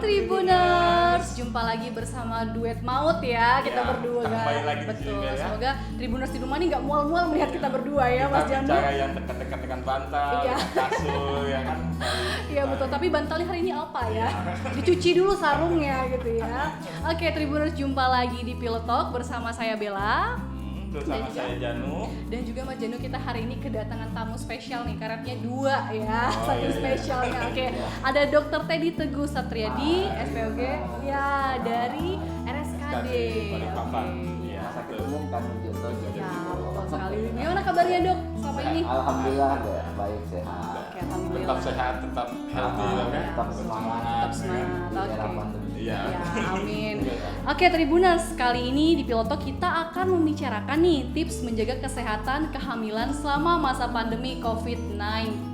Tribuners, jumpa lagi bersama duet maut ya kita berdua kembali guys. lagi Betul. ya. Semoga Tribuners di rumah nih nggak mual-mual melihat kita berdua ya, Mas Janu. Kita bicara yang dekat-dekat dengan bantal, dengan kasur, ya kan. Iya betul. Tapi bantalnya hari ini apa ya? Dicuci dulu sarungnya gitu ya. Oke, Tribuners, jumpa lagi di Pilot Talk bersama saya Bella. Bersama saya Janu. Dan juga Mas Janu, kita hari ini kedatangan tamu spesial nih, karetnya dua ya, satu spesialnya. Oke, ada Dr. Teddy Teguh Satriadi, SPOG, ya dari RSKD. Balikpapan. Ya, sakit umum kan Joto. Ya, betul sekali. Gimana kabarnya dok selama ini? Alhamdulillah baik sehat. Oke, alhamdulillah. Tetap sehat, tetap healthy, kan? Tetap semangat. Tetap semangat. Di era Oke. pandemi. Iya. Ya, amin. Oke, Tribuners, kali ini di Piloto kita akan membicarakan nih tips menjaga kesehatan kehamilan selama masa pandemi COVID-19.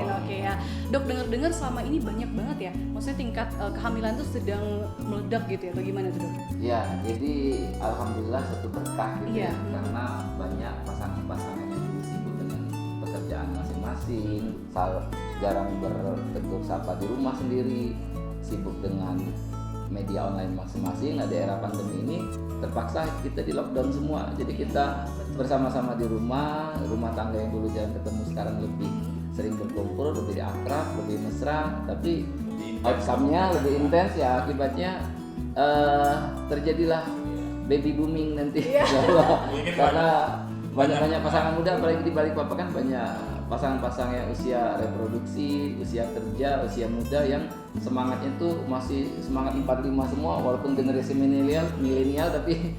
Oke ya, dok, dengar-dengar selama ini banyak banget ya, maksudnya tingkat kehamilan tuh sedang meledak gitu ya, atau gimana tuh dok? Ya, jadi alhamdulillah satu berkah gitu Iya. ya, karena banyak pasangan-pasangan yang dulu sibuk dengan pekerjaan masing-masing, jarang bertegur sapa di rumah sendiri, sibuk dengan media online masing-masing. Nah, di era pandemi ini terpaksa kita di lockdown semua, jadi kita bersama-sama di rumah tangga yang dulu jarang ketemu sekarang lebih sering berkumpul, lebih akrab, lebih mesra, tapi outcome-nya lebih intens ya, akibatnya terjadilah baby booming nanti. Karena banyak pasangan muda, apalagi di Balikpapan kan banyak pasangan-pasangan yang usia reproduksi, usia kerja, usia muda yang semangatnya tuh masih semangat 45 semua, walaupun generasi milenial tapi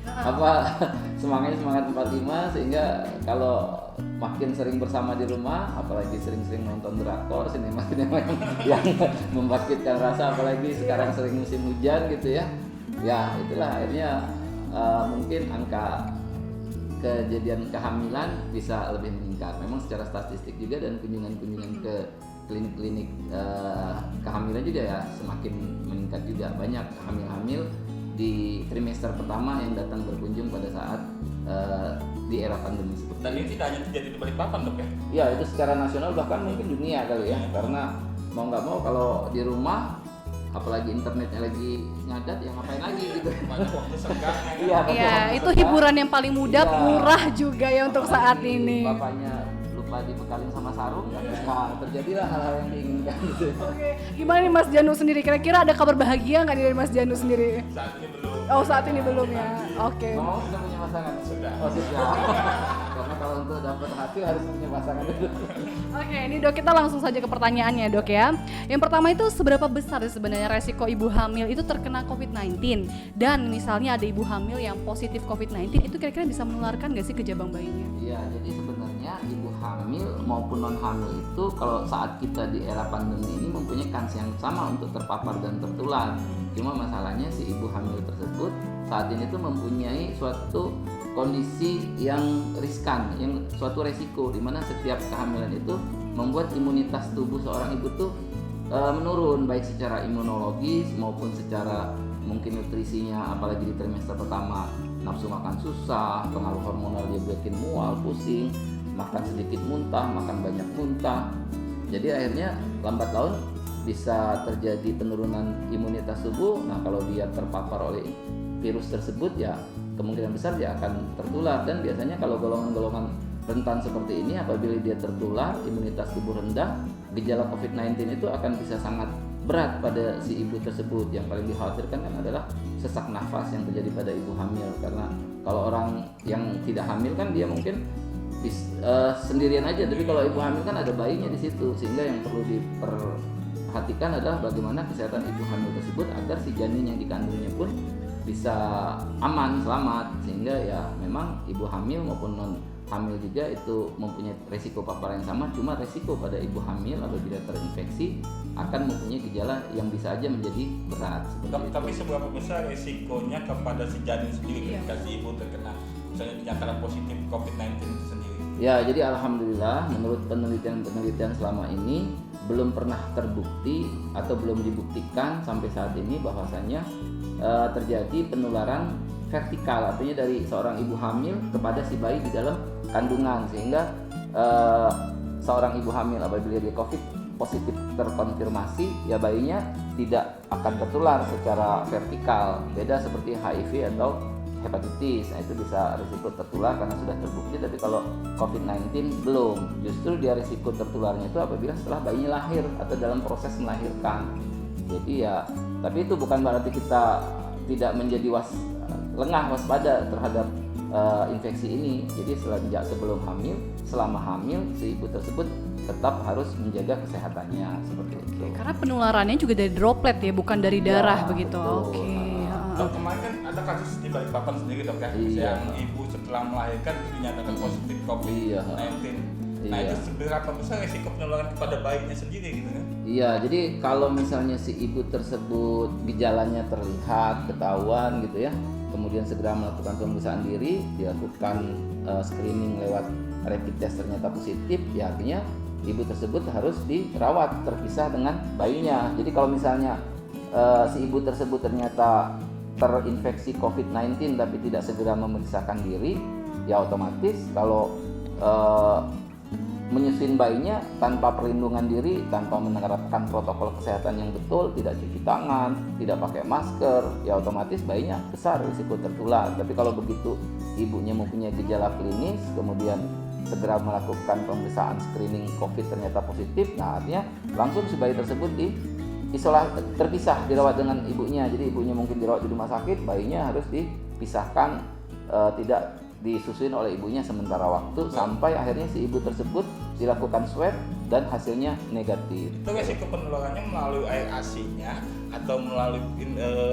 semangat 45, sehingga kalau makin sering bersama di rumah, apalagi sering-sering nonton drakor, sinema yang membangkitkan rasa, apalagi sekarang sering musim hujan gitu ya. Ya, itulah akhirnya mungkin angka kejadian kehamilan bisa lebih meningkat. Memang secara statistik juga, dan kunjungan-kunjungan ke klinik-klinik kehamilan juga ya semakin meningkat juga. Banyak hamil-hamil di trimester pertama yang datang berkunjung pada saat di era pandemi seperti Dan ini tidak hanya terjadi di Balikpapan dok ya? Ya, itu secara nasional, bahkan mungkin dunia kali ya. Karena mau nggak mau kalau di rumah, apalagi internetnya lagi ngadat, ya ngapain lagi gitu. Banyak waktu senggang. Iya, itu hiburan yang paling mudah, Iya. murah juga ya untuk saat ini. Bapaknya lupa dibekalin sama sarung, nah terjadilah hal-hal yang diinginkan gitu. Oke, gimana nih Mas Janu sendiri? Kira-kira ada kabar bahagia nggak nih dari Mas Janu sendiri? Saat ini belum. Oh, saat ini belum ya. Oke. Ngomong sudah punya pasangan? Sudah. Oh, sudah. Karena kalau untuk dapat hasil harus punya pasangan dulu. Oke, ini dok, kita langsung saja ke pertanyaannya dok ya. Yang pertama itu, seberapa besar sebenarnya resiko ibu hamil itu terkena COVID-19? Dan misalnya ada ibu hamil yang positif COVID-19, itu kira-kira bisa menularkan nggak sih ke jabang bayinya? Iya, jadi sebenarnya ibu hamil maupun non hamil itu kalau saat kita di era pandemi ini mempunyai kans yang sama untuk terpapar dan tertular. Cuma masalahnya si ibu hamil tersebut saat ini tuh mempunyai suatu kondisi yang riskan, yang suatu resiko, di mana setiap kehamilan itu membuat imunitas tubuh seorang ibu tuh menurun, baik secara imunologis maupun secara mungkin nutrisinya, apalagi di trimester pertama nafsu makan susah, pengaruh hormonal dia bikin mual, pusing, makan sedikit muntah, makan banyak muntah. Jadi akhirnya lambat laun bisa terjadi penurunan imunitas tubuh. Nah, kalau dia terpapar oleh virus tersebut, ya kemungkinan besar dia akan tertular. Dan biasanya kalau golongan-golongan rentan seperti ini, apabila dia tertular, imunitas tubuh rendah, gejala COVID-19 itu akan bisa sangat berat pada si ibu tersebut. Yang paling dikhawatirkan kan adalah sesak nafas yang terjadi pada ibu hamil, karena kalau orang yang tidak hamil kan dia mungkin sendirian aja, tapi kalau ibu hamil kan ada bayinya di situ, sehingga yang perlu diperhatikan adalah bagaimana kesehatan ibu hamil tersebut agar si janin yang dikandungnya pun bisa aman, selamat, sehingga ya memang ibu hamil maupun non hamil juga itu mempunyai resiko paparan yang sama. Cuma resiko pada ibu hamil apabila terinfeksi akan mempunyai gejala yang bisa aja menjadi berat. Tapi seberapa besar resikonya kepada si janin sendiri ketika si ibu terkena misalnya dinyatakan positif COVID-19 itu sendiri? Ya, jadi alhamdulillah menurut penelitian selama ini belum pernah terbukti atau belum dibuktikan sampai saat ini bahwasanya terjadi penularan vertikal, artinya dari seorang ibu hamil kepada si bayi di dalam kandungan, sehingga seorang ibu hamil apabila dia COVID positif terkonfirmasi, ya bayinya tidak akan tertular secara vertikal. Beda seperti HIV atau hepatitis, nah itu bisa risiko tertular karena sudah terbukti. Tapi kalau COVID-19 belum. Justru dia risiko tertularnya itu apabila setelah bayinya lahir atau dalam proses melahirkan. Jadi ya, tapi itu bukan berarti kita tidak menjadi lengah waspada terhadap infeksi ini. Jadi sejak sebelum hamil, selama hamil, si ibu tersebut tetap harus menjaga kesehatannya seperti itu. Karena penularannya juga dari droplet ya, bukan dari darah begitu. Betul. Oke. Dok, kemarin kan ada kasus di Balikpapan sendiri dok ya, Iya. yang ibu setelah melahirkan itu dinyatakan positif COVID-19. Nah Iya. itu seberapa besar resiko penularan kepada bayinya sendiri gitu kan? Iya, jadi kalau misalnya si ibu tersebut gejalanya terlihat, ketahuan gitu ya, kemudian segera melakukan pemeriksaan diri, dilakukan screening lewat rapid test ternyata positif, ya artinya ibu tersebut harus dirawat terpisah dengan bayinya. Jadi kalau misalnya si ibu tersebut ternyata terinfeksi COVID-19 tapi tidak segera memeriksakan diri, ya otomatis kalau menyusuin bayinya tanpa perlindungan diri, tanpa menerapkan protokol kesehatan yang betul, tidak cuci tangan, tidak pakai masker, ya otomatis bayinya besar risiko tertular. Tapi kalau begitu ibunya mempunyai gejala klinis, kemudian segera melakukan pemeriksaan screening COVID ternyata positif, nah artinya langsung si bayi tersebut terpisah, dirawat dengan ibunya. Jadi ibunya mungkin dirawat di rumah sakit, bayinya harus dipisahkan, tidak disusuin oleh ibunya sementara waktu sampai akhirnya si ibu tersebut dilakukan swab dan hasilnya negatif. Itu resiko penularannya melalui air ASI-nya atau melalui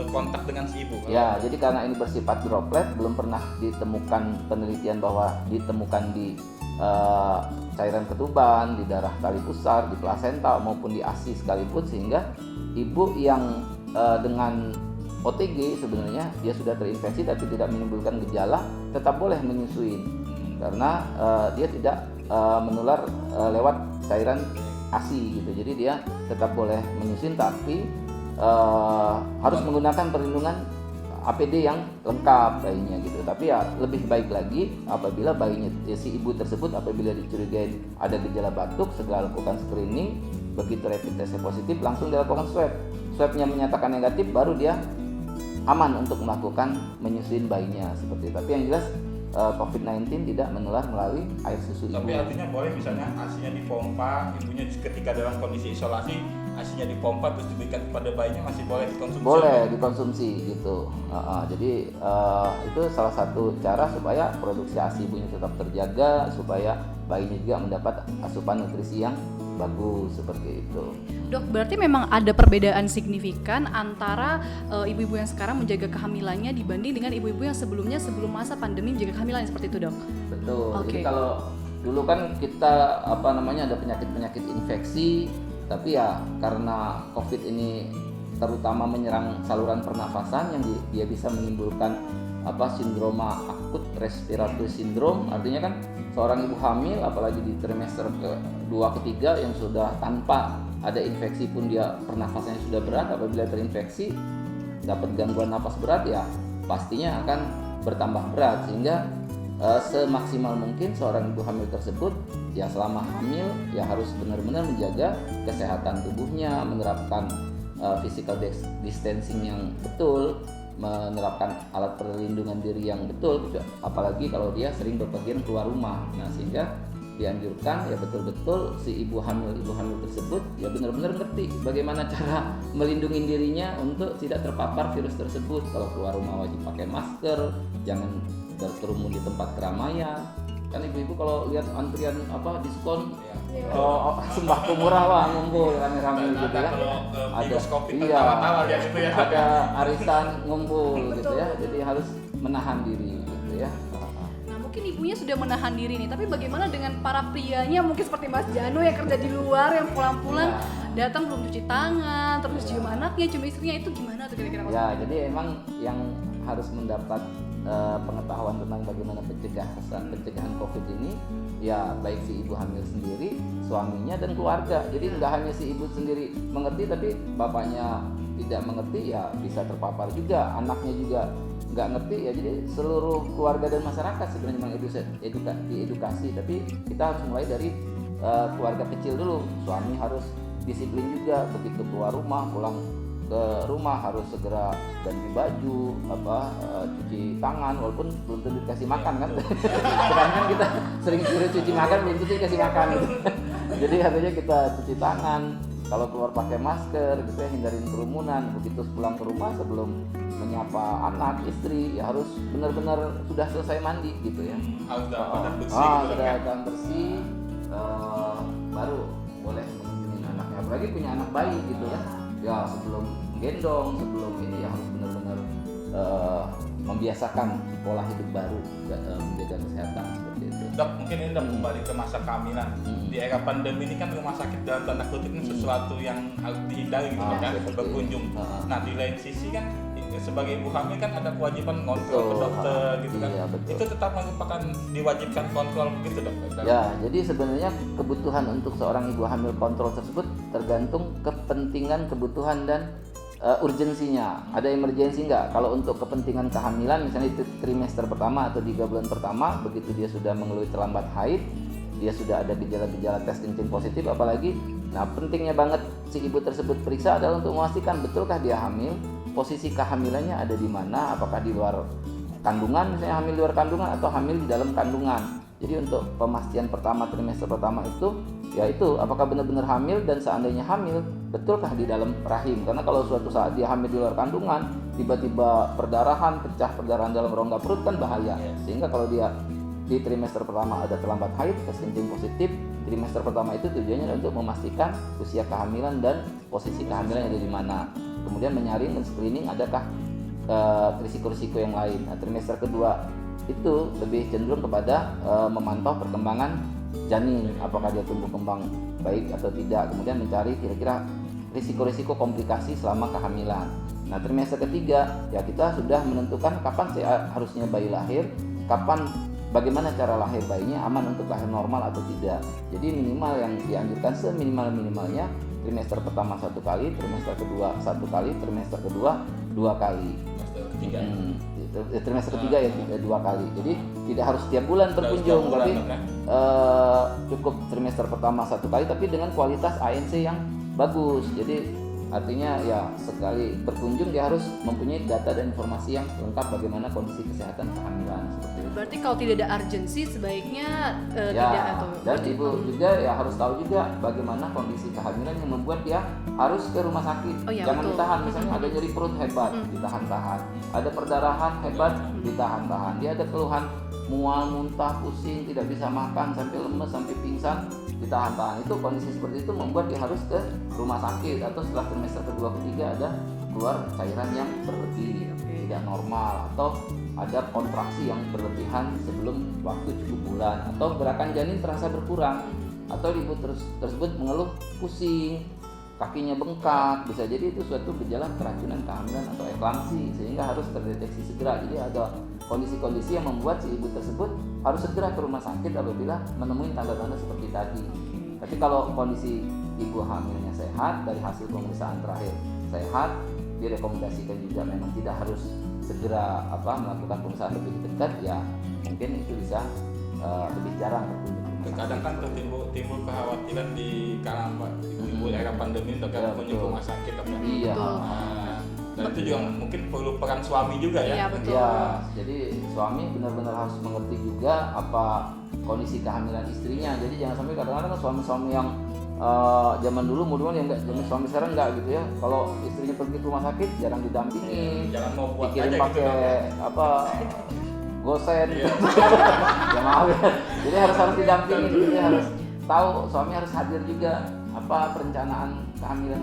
kontak dengan si ibu? Ya, jadi karena ini bersifat droplet, belum pernah ditemukan penelitian bahwa ditemukan di cairan ketuban, di darah tali pusar, di plasenta maupun di ASI sekalipun, sehingga ibu yang dengan OTG sebenarnya dia sudah terinfeksi tapi tidak menimbulkan gejala tetap boleh menyusui karena dia tidak menular lewat cairan ASI gitu. Jadi dia tetap boleh menyusui tapi harus menggunakan perlindungan APD yang lengkap bayinya gitu. Tapi ya lebih baik lagi apabila bayinya si ibu tersebut apabila dicurigai ada gejala batuk segera lakukan screening, begitu rapid test positif langsung dilakukan swab. Swabnya menyatakan negatif baru dia aman untuk melakukan menyusuin bayinya seperti itu. Tapi yang jelas COVID-19 tidak menular melalui air susu ibu. Tapi artinya boleh misalnya ASI-nya dipompa, ibunya ketika dalam kondisi isolasi ASI-nya dipompa terus diberikan kepada bayinya masih boleh dikonsumsi? Boleh dikonsumsi gitu. Jadi itu salah satu cara supaya produksi ASI ibunya tetap terjaga, supaya bayinya juga mendapat asupan nutrisi yang bagus seperti itu. Dok, berarti memang ada perbedaan signifikan antara ibu-ibu yang sekarang menjaga kehamilannya dibanding dengan ibu-ibu yang sebelumnya sebelum masa pandemi menjaga kehamilan seperti itu, Dok? Betul. Oke. Jadi kalau dulu kan kita ada penyakit-penyakit infeksi, tapi ya karena COVID ini terutama menyerang saluran pernafasan yang dia bisa menimbulkan sindroma akut respiratory syndrome, artinya kan seorang ibu hamil apalagi di trimester kedua ketiga yang sudah tanpa ada infeksi pun dia pernafasannya sudah berat, apabila terinfeksi dapat gangguan napas berat ya pastinya akan bertambah berat, sehingga semaksimal mungkin seorang ibu hamil tersebut ya selama hamil ya harus benar-benar menjaga kesehatan tubuhnya, menerapkan physical distancing yang betul, menerapkan alat perlindungan diri yang betul, apalagi kalau dia sering berpergian keluar rumah. Nah, sehingga dianjurkan ya betul-betul si ibu hamil tersebut ya benar-benar ngerti bagaimana cara melindungi dirinya untuk tidak terpapar virus tersebut. Kalau keluar rumah wajib pakai masker, jangan berkerumun di tempat keramaian. Kan ibu-ibu kalau lihat antrian diskon sembako murah wah ngumpul rame-rame gitu ya. Ada arisan ngumpul gitu ya. Jadi harus menahan diri gitu ya. Nah, mungkin ibunya sudah menahan diri nih, tapi bagaimana dengan para prianya mungkin seperti Mas Jano yang kerja di luar yang pulang-pulang datang belum cuci tangan, terus cium anaknya, cium istrinya, itu gimana tuh kira-kira? Ya, jadi emang yang harus mendapat pengetahuan tentang bagaimana pencegahan COVID ini ya baik si ibu hamil sendiri, suaminya dan keluarga. Jadi nggak hanya si ibu sendiri mengerti, tapi bapaknya tidak mengerti ya bisa terpapar juga, anaknya juga nggak ngerti ya. Jadi seluruh keluarga dan masyarakat sebenarnya diedukasi, tapi kita harus mulai dari keluarga kecil dulu. Suami harus disiplin juga, begitu keluar rumah, pulang ke rumah harus segera ganti baju, cuci tangan, walaupun belum tentu dikasih makan kan. Sekarang kan kita sering cuci makan, belum tentu dikasih makan gitu. Jadi artinya kita cuci tangan, kalau keluar pakai masker gitu ya, hindarin kerumunan. Begitu pulang ke rumah sebelum menyapa anak, istri ya harus benar-benar sudah selesai mandi gitu ya. Harus dalam bersih gitu sudah kan. dalam bersih, baru boleh mengunjungi anaknya. Apalagi punya anak bayi gitu ya. Ya sebelum gendong, sebelum ini ya harus benar-benar membiasakan pola hidup baru, menjaga kesehatan seperti itu. Dok, mungkin ini udah kembali ke masa kehamilan. Di era pandemi ini kan rumah sakit dalam tanda kutip ini sesuatu yang harus dihindari gitu kan, berkunjung. Nah di lain sisi kan sebagai ibu hamil kan ada kewajiban kontrol ke dokter gitu kan. Iya, betul. Itu tetap merupakan diwajibkan kontrol begitu dok. Ya, jadi sebenarnya kebutuhan untuk seorang ibu hamil kontrol tersebut tergantung kepentingan, kebutuhan dan urgensinya. Ada emergensi nggak? Kalau untuk kepentingan kehamilan, misalnya itu trimester pertama atau 3 bulan pertama, begitu dia sudah mengeluh terlambat haid, dia sudah ada gejala-gejala tes kencing positif, apalagi, nah pentingnya banget si ibu tersebut periksa adalah untuk memastikan betulkah dia hamil, posisi kehamilannya ada di mana, apakah di luar kandungan, misalnya hamil di luar kandungan atau hamil di dalam kandungan. Jadi untuk pemastian pertama, trimester pertama itu, yaitu apakah benar-benar hamil, dan seandainya hamil, betulkah di dalam rahim. Karena kalau suatu saat dia hamil di luar kandungan, tiba-tiba perdarahan, pecah perdarahan dalam rongga perut kan bahaya. Sehingga kalau dia di trimester pertama ada terlambat haid, tes kencing positif, trimester pertama itu tujuannya adalah untuk memastikan usia kehamilan dan posisi kehamilan ada di mana. Kemudian menyaring dan screening adakah risiko-risiko yang lain. Nah, trimester kedua itu lebih cenderung kepada memantau perkembangan janin, apakah dia tumbuh kembang baik atau tidak, kemudian mencari kira-kira risiko-risiko komplikasi selama kehamilan. Nah, trimester ketiga ya kita sudah menentukan kapan harusnya bayi lahir, bagaimana cara lahir bayinya, aman untuk lahir normal atau tidak. Jadi minimal yang dianjurkan seminimal-minimalnya trimester pertama 1 kali, trimester kedua 1 kali, trimester kedua 2 kali. Trimester ketiga ya 2 kali. Jadi tidak harus setiap bulan berkunjung, tapi cukup trimester pertama 1 kali, tapi dengan kualitas ANC yang bagus. Jadi artinya ya sekali berkunjung dia harus mempunyai data dan informasi yang lengkap bagaimana kondisi kesehatan kehamilan seperti itu. Berarti kalau tidak ada urgensi sebaiknya Ya, tidak atau dan ibu juga ya harus tahu juga bagaimana kondisi kehamilan yang membuat dia harus ke rumah sakit. Oh, ya, Jangan betul. ditahan, misalnya ada nyeri perut hebat, ditahan-tahan. Ada perdarahan hebat, ditahan-tahan. Dia ada keluhan mual, muntah, pusing, tidak bisa makan, sampai lemes, sampai pingsan, ditahan-tahan. Itu kondisi seperti itu membuat dia harus ke rumah sakit, atau setelah trimester kedua ketiga ada keluar cairan yang berlebih, tidak normal, atau ada kontraksi yang berlebihan sebelum waktu cukup bulan, atau gerakan janin terasa berkurang, atau ibu tersebut mengeluh pusing, kakinya bengkak, bisa jadi itu suatu gejala keracunan kehamilan atau eklamsi, sehingga harus terdeteksi segera. Jadi ada kondisi-kondisi yang membuat si ibu tersebut harus segera ke rumah sakit apabila menemui tanda-tanda seperti tadi. Tapi kalau kondisi ibu hamilnya sehat, dari hasil pemeriksaan terakhir sehat, direkomendasikan juga memang tidak harus segera melakukan pemeriksaan lebih dekat, ya mungkin itu bisa lebih jarang berkunjung. Kadang kan timbul kekhawatiran di kalangan ibu-ibu era pandemi terkait kunjung rumah sakit kan. Iya. Dan itu juga mungkin perlu peran suami juga ya. Iya, betul. Ya, jadi suami benar-benar harus mengerti juga apa kondisi kehamilan istrinya. Jadi jangan sampai kadang-kadang suami-suami yang zaman dulu mudah-mudahan yang enggak, zaman suami sekarang enggak gitu ya. Kalau istrinya pergi ke rumah sakit jarang didampingi. Jangan mau buat dikirim aja pakai gitu. gosen. Ya maaf ya. Jadi harus didampingi, jadi harus tahu, suami harus hadir juga apa perencanaan kehamilan,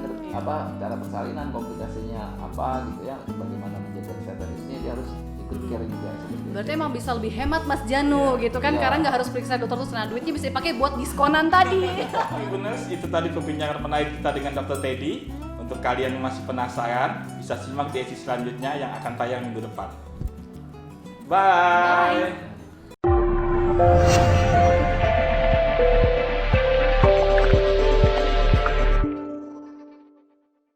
cara persalinan, komplikasinya apa gitu ya, bagaimana menjaga kesehatan istrinya, dia harus ikut care juga seperti itu. Berarti emang bisa lebih hemat Mas Janu gitu kan, Iya. karena nggak harus periksa dokter terus, nah duitnya bisa dipakai buat diskonan tadi. Ibu Nurse, itu tadi perbincangan menarik kita dengan Dr. Teddy. Untuk kalian yang masih penasaran, bisa simak di edisi selanjutnya yang akan tayang minggu depan. Bye. Bye.